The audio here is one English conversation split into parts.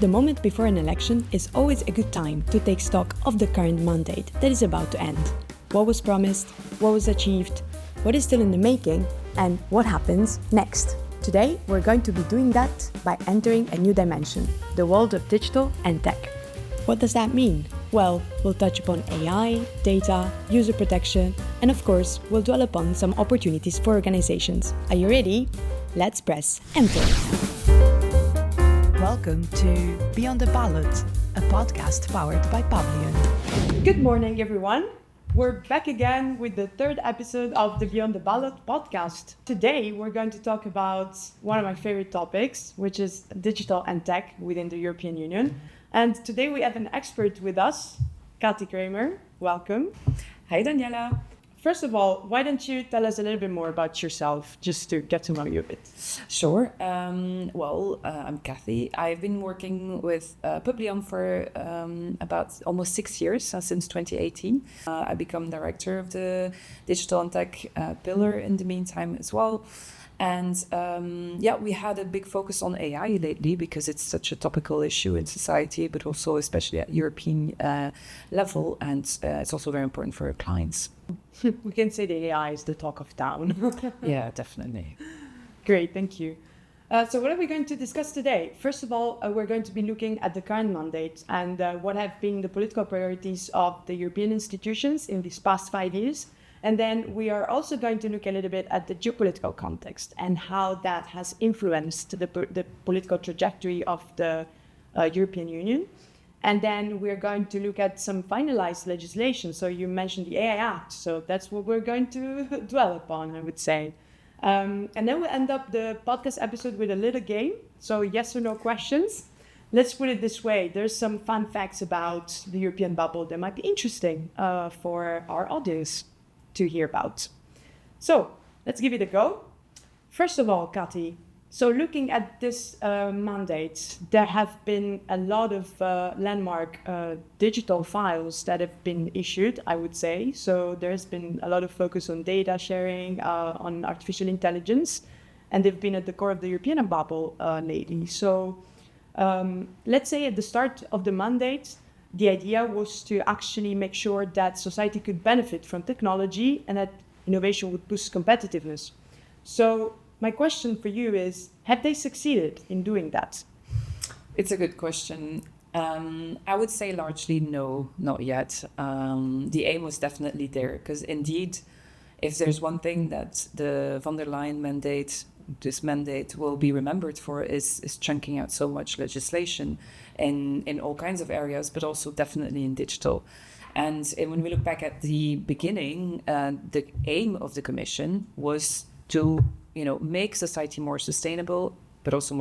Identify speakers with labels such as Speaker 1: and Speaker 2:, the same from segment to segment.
Speaker 1: The moment before an election is always a good time to take stock of the current mandate that is about to end. What was promised, what was achieved, what is still in the making, and what happens next. Today, we're going to be doing that by entering a new dimension, the world of digital and tech. What does that mean? Well, we'll touch upon AI, data, user protection, and of course, we'll dwell upon some opportunities for organizations. Are you ready? Let's press enter. Welcome to Beyond the Ballot, a podcast powered by Pavilion. Good morning, everyone. We're back again with the third episode of the Beyond the Ballot podcast. Today, we're going to talk about one of my favorite topics, which is digital and tech within the European Union. And today we have an expert with us, Kati Kramer. Welcome.
Speaker 2: Hi, Daniela.
Speaker 1: First of all, why don't you tell us a little bit more about yourself, just to get to know you a bit?
Speaker 2: Sure. I'm Kathy. I've been working with Pavilion for about almost 6 years, since 2018. I become director of the Digital and Tech pillar in the meantime as well. And we had a big focus on AI lately because it's such a topical issue in society, but also especially at European level. And it's also very important for our clients.
Speaker 1: We can say the AI is the talk of town.
Speaker 2: Yeah, definitely.
Speaker 1: Great, thank you. So what are we going to discuss today? First of all, we're going to be looking at the current mandate and what have been the political priorities of the European institutions in these past 5 years. And then we are also going to look a little bit at the geopolitical context and how that has influenced the political trajectory of the European Union. And then we're going to look at some finalized legislation. So you mentioned the AI Act. So that's what we're going to dwell upon, I would say. And then we'll end up the podcast episode with a little game. So yes or no questions. Let's put it this way. There's some fun facts about the European bubble that might be interesting for our audience to hear about. So let's give it a go. First of all, Kati, so looking at this mandate, there have been a lot of landmark digital files that have been issued, I would say. So there's been a lot of focus on data sharing, on artificial intelligence, and they've been at the core of the European bubble lately. So let's say at the start of the mandate, the idea was to actually make sure that society could benefit from technology and that innovation would boost competitiveness. So my question for you is, have they succeeded in doing that?
Speaker 2: It's a good question. I would say largely no, not yet. The aim was definitely there because indeed, if there's one thing that the von der Leyen this mandate will be remembered for is chunking out so much legislation in all kinds of areas, but also definitely in digital. And when we look back at the beginning, the aim of the Commission was to make society more sustainable, but also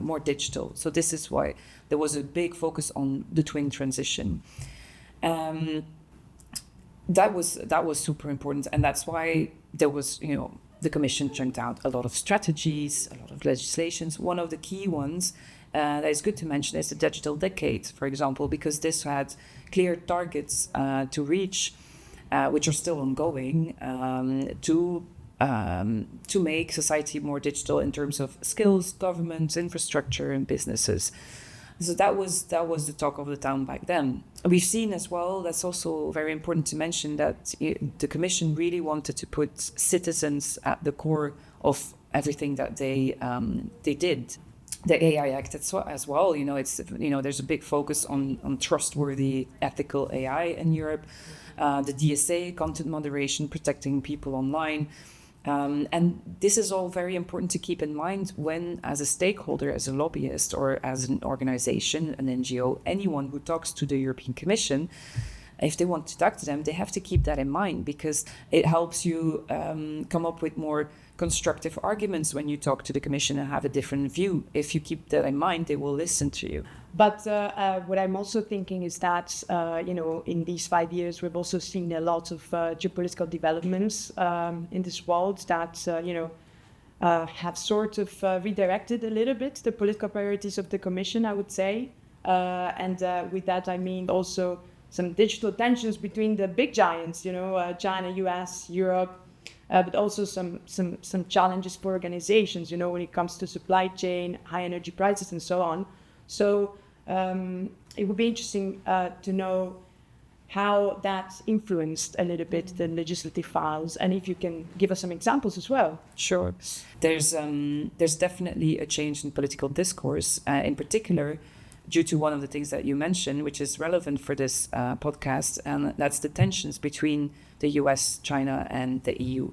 Speaker 2: more digital. So this is why there was a big focus on the twin transition. That was super important, and that's why there was the Commission chunked out a lot of strategies, a lot of legislations. One of the key ones that is good to mention is the digital decade, for example, because this had clear targets to reach, which are still ongoing, to make society more digital in terms of skills, government, infrastructure, and businesses. So that was the talk of the town back then. We've seen as well, that's also very important to mention, that the Commission really wanted to put citizens at the core of everything that they did. The AI Act as well, there's a big focus on trustworthy, ethical AI in Europe. The DSA, content moderation, protecting people online. And this is all very important to keep in mind when, as a stakeholder, as a lobbyist, or as an organization, an NGO, anyone who talks to the European Commission, if they want to talk to them, they have to keep that in mind because it helps you come up with more constructive arguments when you talk to the Commission and have a different view. If you keep that in mind, they will listen to you.
Speaker 1: But what I'm also thinking is that, in these 5 years, we've also seen a lot of geopolitical developments in this world that, have sort of redirected a little bit the political priorities of the Commission, I would say. And with that, I mean also some digital tensions between the big giants, China, US, Europe, but also some challenges for organizations, when it comes to supply chain, high energy prices, and so on. So it would be interesting to know how that influenced a little bit the legislative files, and if you can give us some examples as well.
Speaker 2: Sure. There's definitely a change in political discourse, in particular, due to one of the things that you mentioned, which is relevant for this podcast, and that's the tensions between the US, China, and the EU.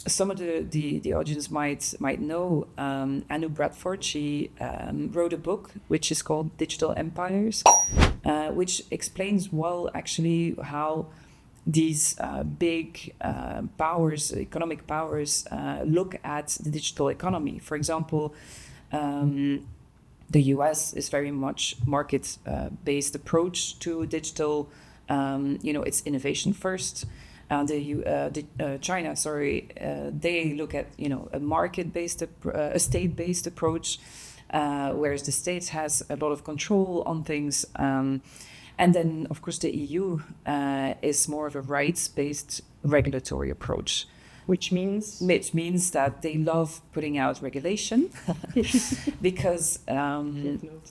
Speaker 2: Some of the audience might know Anu Bradford. She wrote a book which is called Digital Empires, which explains well actually how these big powers, economic powers, look at the digital economy. For example, the US is very much market-based approach to digital. It's innovation first. China, they look at a market-based, a state-based approach, whereas the States has a lot of control on things. And then, of course, the EU is more of a rights-based regulatory approach.
Speaker 1: Which means
Speaker 2: that they love putting out regulation because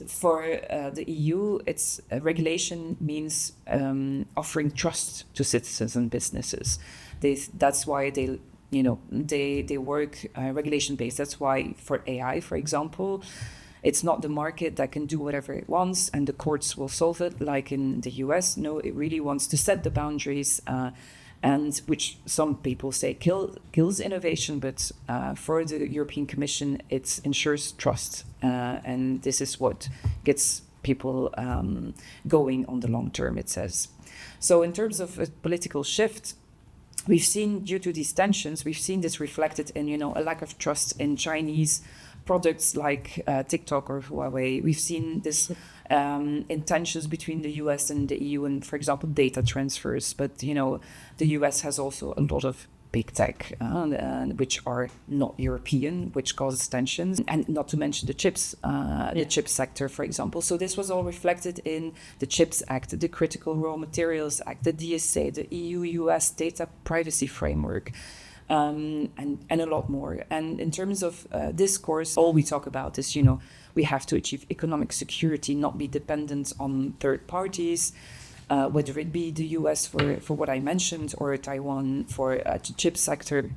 Speaker 2: for the EU, it's regulation means offering trust to citizens and businesses. That's why they work regulation based. That's why for AI, for example, it's not the market that can do whatever it wants and the courts will solve it like in the US. No, it really wants to set the boundaries. And which some people say kills innovation, but for the European Commission, it ensures trust. And this is what gets people going on the long term, it says. So in terms of a political shift, we've seen, due to these tensions, we've seen this reflected in, a lack of trust in Chinese products like TikTok or Huawei. We've seen this in tensions between the US and the EU and, for example, data transfers. But, the US has also a lot of big tech, which are not European, which causes tensions. And not to mention the chips, the chip sector, for example. So this was all reflected in the CHIPS Act, the Critical Raw Materials Act, the DSA, the EU-US Data Privacy Framework. And a lot more. And in terms of discourse, all we talk about is, we have to achieve economic security, not be dependent on third parties, whether it be the US for what I mentioned or Taiwan for the chip sector.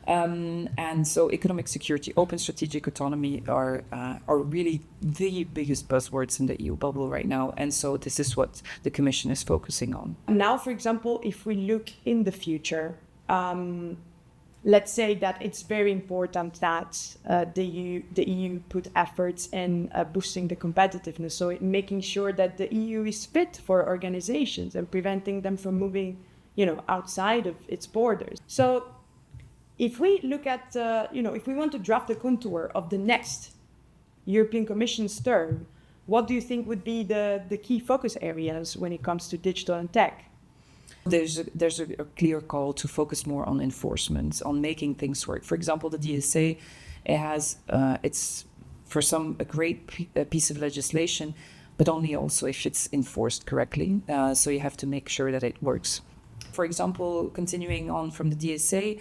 Speaker 2: And so economic security, open strategic autonomy are really the biggest buzzwords in the EU bubble right now. And so this is what the Commission is focusing on.
Speaker 1: Now, for example, if we look in the future, let's say that it's very important that the EU put efforts in boosting the competitiveness, so making sure that the EU is fit for organizations and preventing them from moving, outside of its borders. So if we look at, if we want to draft the contour of the next European Commission's term, what do you think would be the key focus areas when it comes to digital and tech?
Speaker 2: There's a clear call to focus more on enforcement, on making things work. For example, the DSA, it's for some a great piece of legislation, but only also if it's enforced correctly. So you have to make sure that it works. For example, continuing on from the DSA,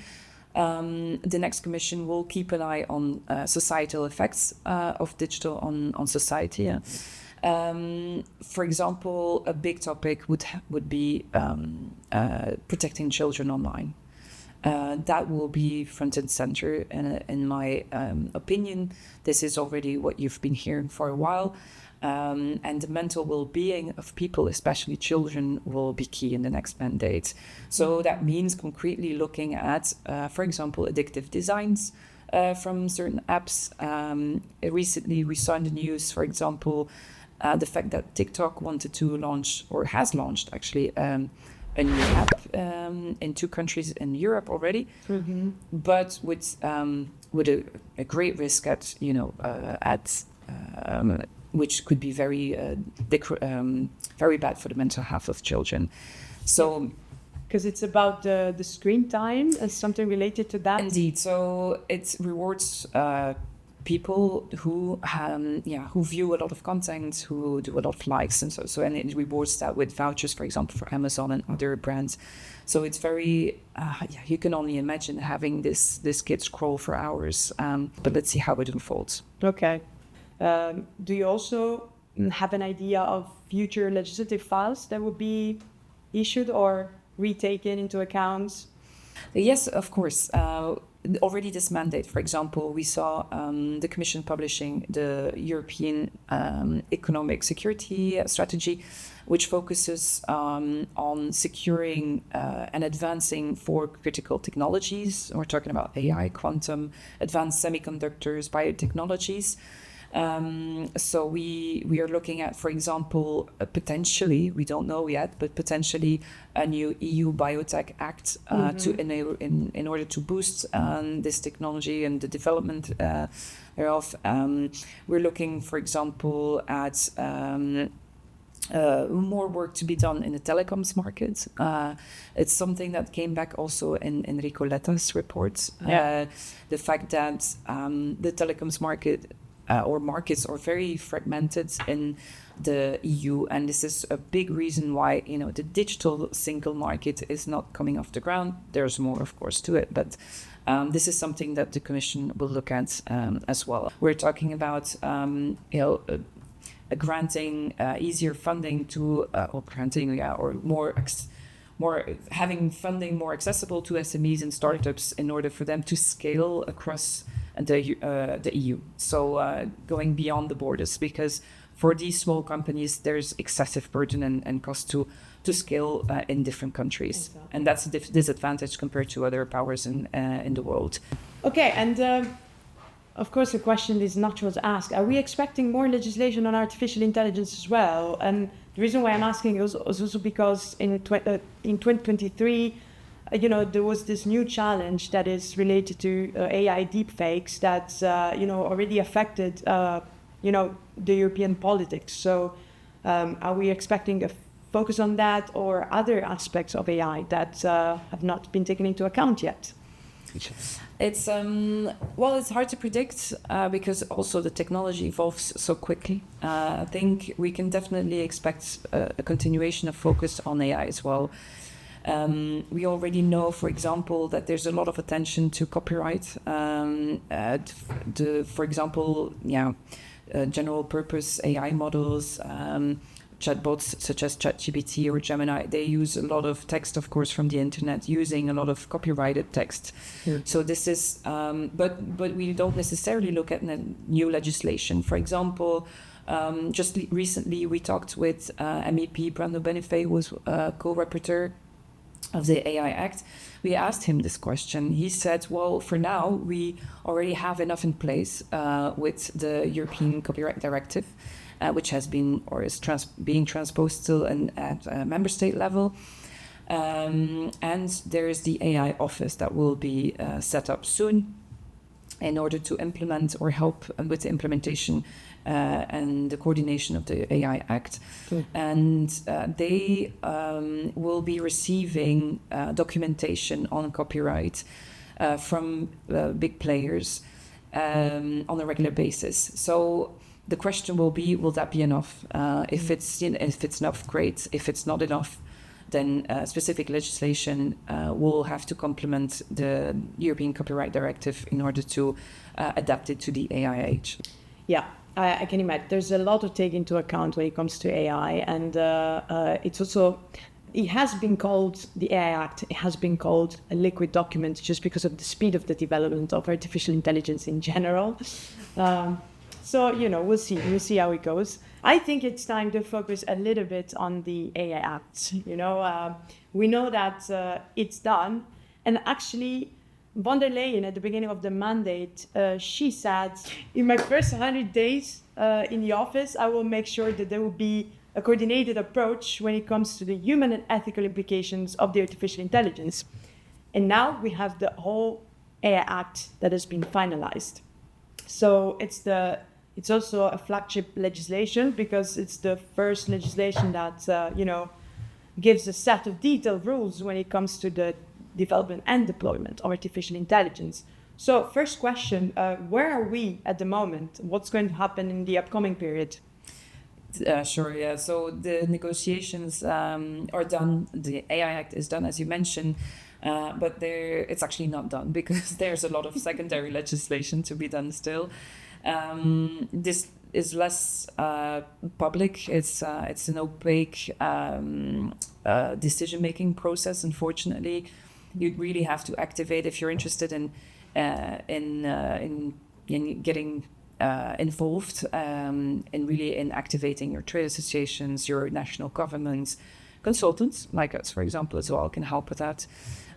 Speaker 2: the next Commission will keep an eye on societal effects of digital on society. For example, a big topic would be protecting children online. That will be front and center. And in my opinion, this is already what you've been hearing for a while. And the mental well-being of people, especially children, will be key in the next mandate. So that means concretely looking at, for example, addictive designs from certain apps. Recently, we saw in the news, for example, the fact that TikTok wanted to launch, or has launched actually, a new app in 2 countries in Europe already, but with a great risk at which could be very bad for the mental health of children. So.
Speaker 1: Because it's about the screen time and something related to that.
Speaker 2: Indeed. So it rewards people who view a lot of content, who do a lot of likes, and and it rewards that with vouchers, for example, for Amazon and other brands. So it's very you can only imagine having this kid scroll for hours. But let's see how it unfolds.
Speaker 1: Okay. Do you also have an idea of future legislative files that would be issued or retaken into account?
Speaker 2: Yes, of course. Already this mandate, for example, we saw the Commission publishing the European Economic Security Strategy, which focuses on securing and advancing four critical technologies. We're talking about AI, quantum, advanced semiconductors, biotechnologies. So we are looking at, for example, potentially, we don't know yet, but potentially a new EU Biotech Act to enable in order to boost this technology and the development thereof. We're looking, for example, at more work to be done in the telecoms market. It's something that came back also in Enrico Letta's report. The fact that the telecoms market or markets are very fragmented in the EU, and this is a big reason why the digital single market is not coming off the ground. There's more, of course, to it, but this is something that the Commission will look at as well. We're talking about granting easier funding to or granting or more having funding more accessible to SMEs and startups in order for them to scale across the EU. So going beyond the borders, because for these small companies, there's excessive burden and cost to scale in different countries. Exactly. And that's a disadvantage compared to other powers in the world.
Speaker 1: Okay, and of course, the question is natural to ask. Are we expecting more legislation on artificial intelligence as well? And the reason why I'm asking is also because in 2023, there was this new challenge that is related to AI deepfakes that, already affected, the European politics. So are we expecting a focus on that or other aspects of AI that have not been taken into account yet?
Speaker 2: It's it's hard to predict because also the technology evolves so quickly. I think we can definitely expect a continuation of focus on AI as well. We already know, for example, that there's a lot of attention to copyright. For example, general purpose AI models, chatbots such as ChatGPT or Gemini, they use a lot of text, of course, from the internet, using a lot of copyrighted text. So this is, but we don't necessarily look at new legislation. For example, just recently we talked with MEP Anu Bradford, who was co-rapporteur of the AI Act. We asked him this question. He said, well, for now, we already have enough in place with the European Copyright Directive, which has been or is being transposed still at member state level. And there is the AI office that will be set up soon in order to implement or help with the implementation and the coordination of the AI Act. And they will be receiving documentation on copyright from big players on a regular basis. So the question will be, will that be enough? If it's enough, great. If it's not enough, then specific legislation will have to complement the European Copyright Directive in order to adapt it to the AI age.
Speaker 1: Yeah, I can imagine. There's a lot to take into account when it comes to AI, and it's also, it has been called, the AI Act, it has been called a liquid document just because of the speed of the development of artificial intelligence in general. So, we'll see how it goes. I think it's time to focus a little bit on the AI Act. We know that it's done. And actually, von der Leyen, at the beginning of the mandate, she said, in my first 100 days in the office, I will make sure that there will be a coordinated approach when it comes to the human and ethical implications of the artificial intelligence. And now we have the whole AI Act that has been finalized. So it's also a flagship legislation because it's the first legislation that, gives a set of detailed rules when it comes to the development and deployment of artificial intelligence. So first question, where are we at the moment? What's going to happen in the upcoming period?
Speaker 2: Sure, yeah. So the negotiations are done. The AI Act is done, as you mentioned, but it's actually not done because there's a lot of secondary legislation to be done still. is less public. It's an opaque decision-making process. Unfortunately, you really have to activate if you're interested in getting involved in activating your trade associations, your national governments, consultants like us, for example, as well, can help with that.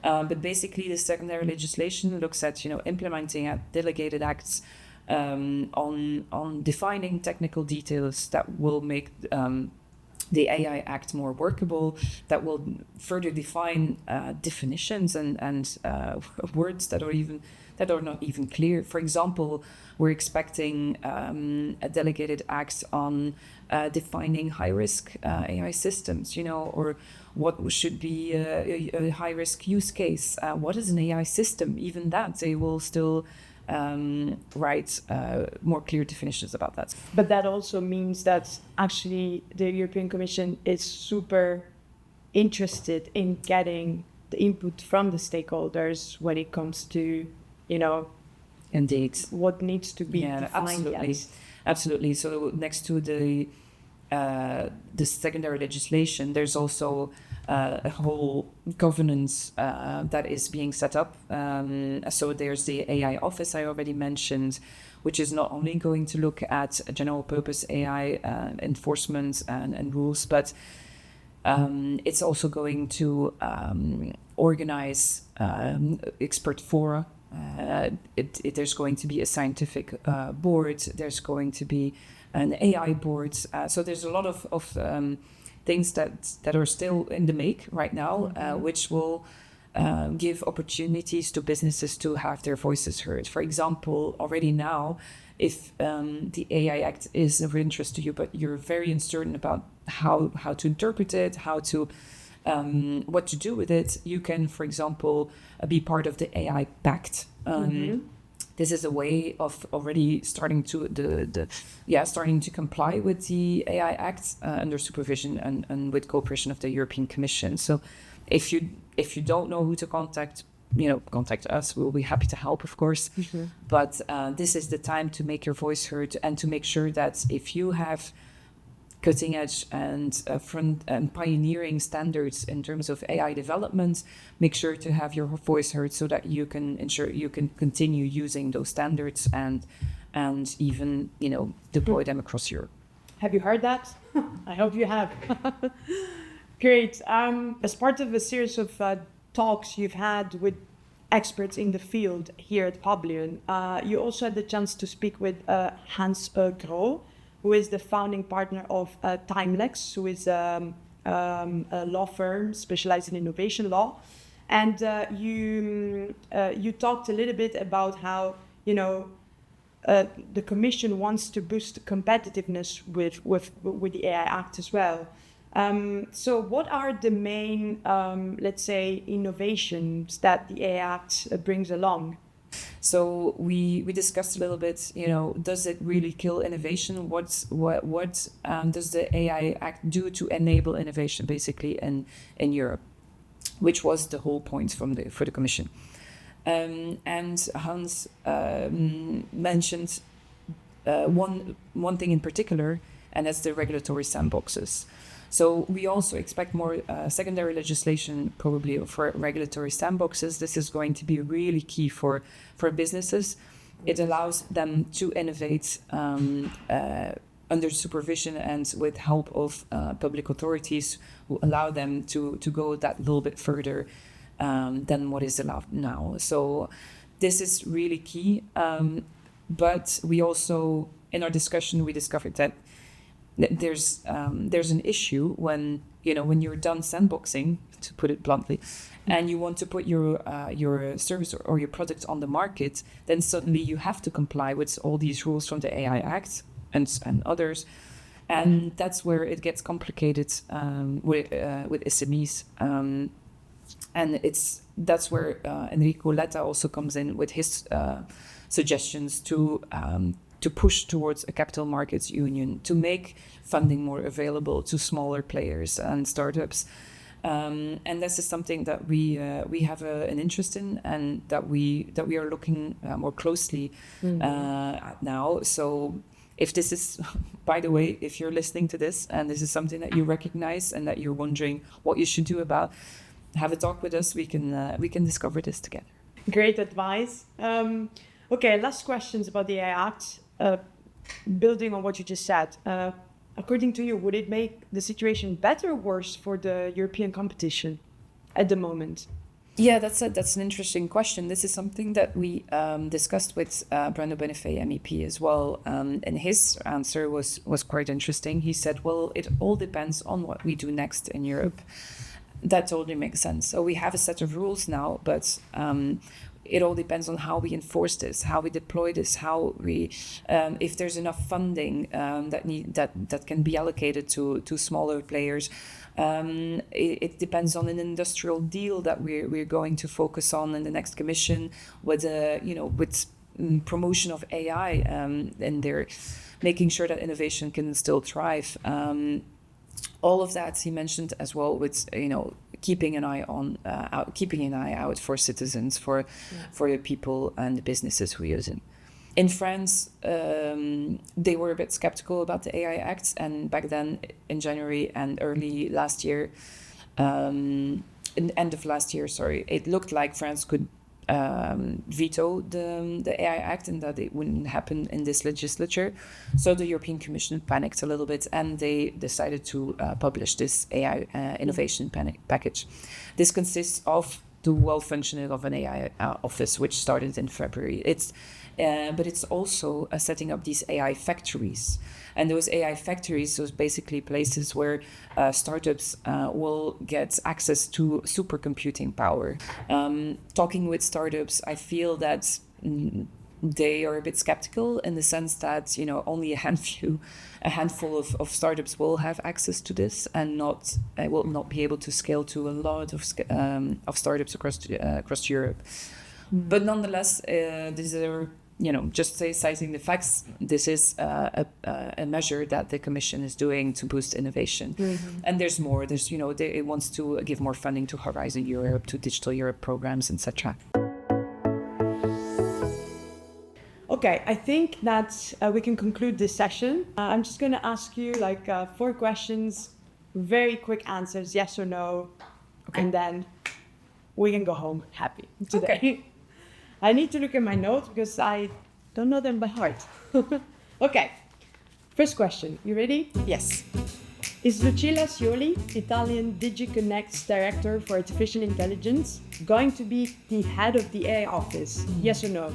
Speaker 2: But basically, the secondary legislation looks at implementing delegated acts on defining technical details that will make the AI Act more workable, that will further define definitions and words that are not even clear. For example, we're expecting a delegated act on defining high-risk AI systems, or what should be a high-risk use case. What is an AI system? Even that, they will still write more clear definitions about that.
Speaker 1: But that also means that actually the European Commission is super interested in getting the input from the stakeholders when it comes to,
Speaker 2: Indeed,
Speaker 1: what needs to be defined.
Speaker 2: Absolutely. So next to the secondary legislation, there's also a whole governance that is being set up. So there's the AI office I already mentioned, which is not only going to look at general purpose AI enforcement and rules, but it's also going to organize expert fora. There's going to be a scientific board. There's going to be an AI board. So there's a lot of things that are still in the make right now, which will give opportunities to businesses to have their voices heard. For example, already now, if the AI Act is of interest to you, but you're very uncertain about how to interpret it, what to do with it, you can, for example, be part of the AI Pact. This is a way of already starting to comply with the AI Act under supervision and with cooperation of the European Commission. So if you don't know who to contact, contact us. We'll be happy to help, of course. But this is the time to make your voice heard and to make sure that if you have cutting edge and front and pioneering standards in terms of AI development, make sure to have your voice heard so that you can ensure you can continue using those standards and even deploy them across Europe.
Speaker 1: Have you heard that? I hope you have. Great. As part of a series of talks you've had with experts in the field here at Publion, you also had the chance to speak with Hans Groh, who is the founding partner of Timelex, who is a law firm specialized in innovation law. And you talked a little bit about how, the Commission wants to boost competitiveness with the AI Act as well. So what are the main, let's say, innovations that the AI Act brings along?
Speaker 2: So we discussed a little bit, does it really kill innovation? What does the AI Act do to enable innovation, basically, in Europe, which was the whole point for the Commission. And Hans mentioned one thing in particular, and that's the regulatory sandboxes. So we also expect more secondary legislation, probably for regulatory sandboxes. This is going to be really key for businesses. It allows them to innovate under supervision and with help of public authorities who allow them to go that little bit further than what is allowed now. So this is really key. But we also, in our discussion, we discovered that there's an issue when you're done sandboxing, to put it bluntly, and you want to put your service or your product on the market, then suddenly you have to comply with all these rules from the AI Act and others, and that's where it gets complicated with SMEs, and that's where Enrico Letta also comes in with his suggestions to push towards a capital markets union, to make funding more available to smaller players and startups. And this is something that we have an interest in, and that we are looking more closely at now. So if this is, by the way, if you're listening to this and this is something that you recognize and that you're wondering what you should do about, have a talk with us. We can discover this together.
Speaker 1: Great advice. Okay, last questions about the AI Act. Building on what you just said, according to you, would it make the situation better or worse for the European competition at the moment?
Speaker 2: Yeah, that's an interesting question. This is something that we discussed with Brando Benefei, MEP, as well. And his answer was quite interesting. He said, well, it all depends on what we do next in Europe. That totally makes sense. So we have a set of rules now, but it all depends on how we enforce this, how we deploy this, how we, if there's enough funding that can be allocated to smaller players. It depends on an industrial deal that we're going to focus on in the next commission with promotion of AI, and they're making sure that innovation can still thrive. All of that he mentioned as well, with keeping an eye out for citizens, for the people and the businesses who use it. In France, they were a bit skeptical about the AI Act, and back then in January and early last year, in the end of last year, it looked like France could veto the AI Act and that it wouldn't happen in this legislature. So the European Commission panicked a little bit and they decided to publish this AI innovation package. This consists of the well-functioning of an AI office, which started in February. But it's also setting up these AI factories. And those AI factories, those basically places where startups will get access to supercomputing power. Talking with startups, I feel that they are a bit skeptical in the sense that only a handful of startups will have access to this, and will not be able to scale to a lot of startups across Europe. But nonetheless, these are just citing the facts. This is a measure that the Commission is doing to boost innovation, and there's more. It wants to give more funding to Horizon Europe, to Digital Europe programs, etc.
Speaker 1: Okay, I think that we can conclude this session. I'm just going to ask you 4 questions, very quick answers, yes or no, and then we can go home happy today. Okay. I need to look at my notes because I don't know them by heart. Okay, first question. You ready?
Speaker 2: Yes.
Speaker 1: Is Lucilla Scioli, Italian DigiConnect's Director for Artificial Intelligence, going to be the head of the AI office? Yes or no?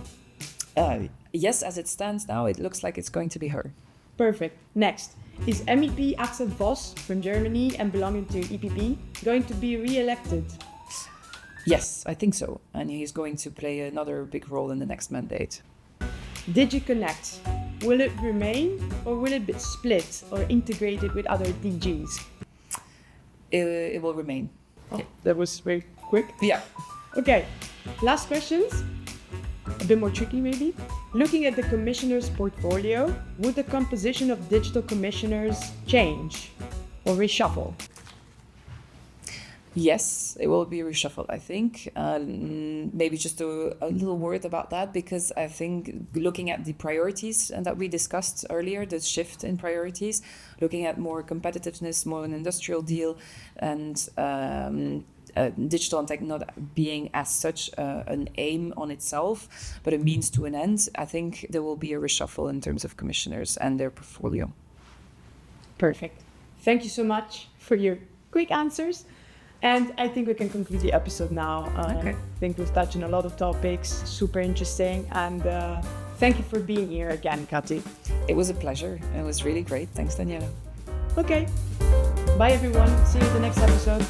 Speaker 2: Yes, as it stands now, it looks like it's going to be her.
Speaker 1: Perfect. Next. Is MEP Axel Voss from Germany and belonging to EPP going to be re-elected?
Speaker 2: Yes, I think so. And he's going to play another big role in the next mandate.
Speaker 1: DigiConnect, will it remain or will it be split or integrated with other DGs?
Speaker 2: It will remain.
Speaker 1: Oh, that was very quick.
Speaker 2: Yeah.
Speaker 1: Okay, last questions. A bit more tricky maybe. Looking at the commissioners' portfolio, would the composition of digital commissioners change or reshuffle?
Speaker 2: Yes, it will be reshuffled, I think. Maybe just a little word about that, because I think looking at the priorities that we discussed earlier, the shift in priorities, looking at more competitiveness, more an industrial deal, and Digital&Tech not being as such an aim on itself, but a means to an end, I think there will be a reshuffle in terms of commissioners and their portfolio.
Speaker 1: Perfect. Thank you so much for your quick answers. And I think we can conclude the episode now.
Speaker 2: Okay.
Speaker 1: I think we've touched on a lot of topics, super interesting. And thank you for being here again, Kati.
Speaker 2: It was a pleasure. It was really great. Thanks, Daniela.
Speaker 1: Okay. Bye, everyone. See you in the next episode.